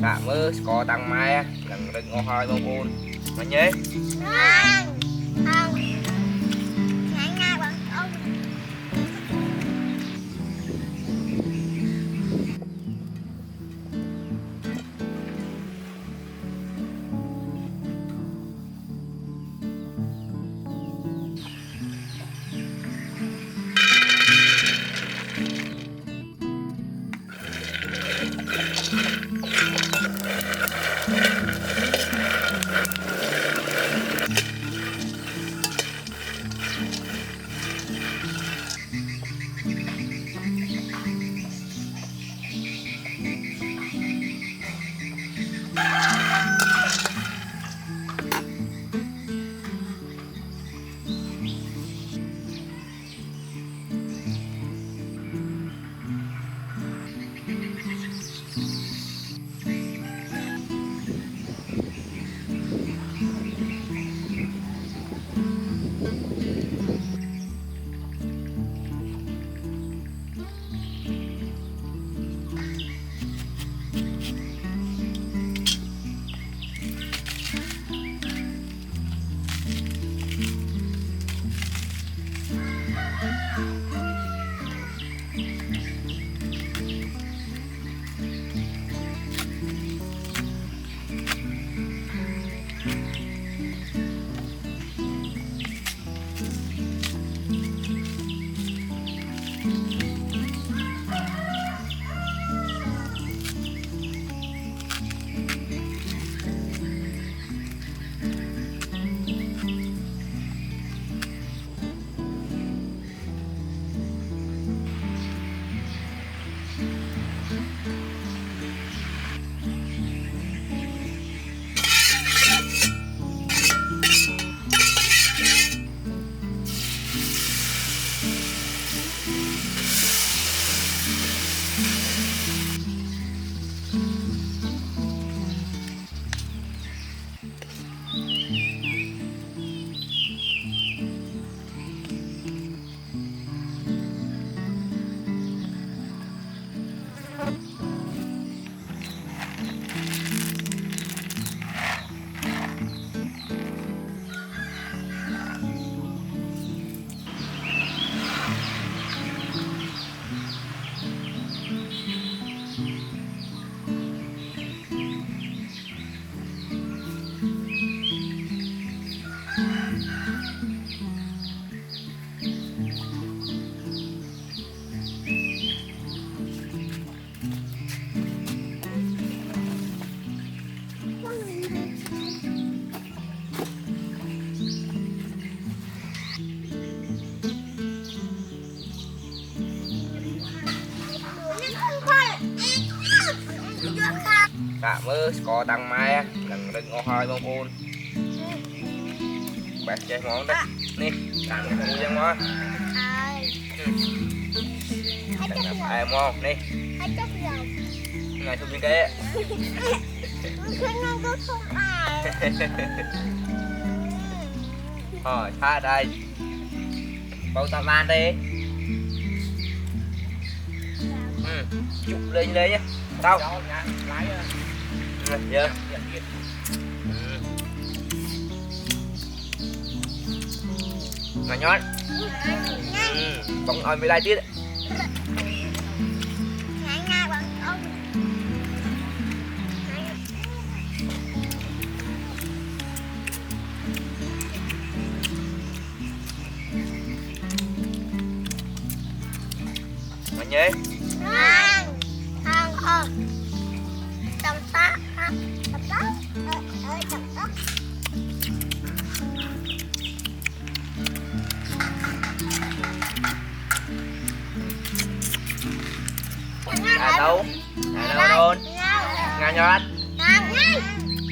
Dạ mơ có tăng mai lần đừng ngô hơi bông buồn mà nhé Ngon. Không. Ngày ngày bọn ông. Dạ mơ có tăng mai lần đừng ngô hơi bông buồn bẹt chơi món đấy nè làm cái mua chân món ai mua nè ngày thu như cái tha đây bao tao man đi chụp lên nhá tao dạ mà nhón bóng ơi mới lại tiết mà nhé Trồng tóc trồng tóc trồng tóc đâu đâu luôn ngang nhót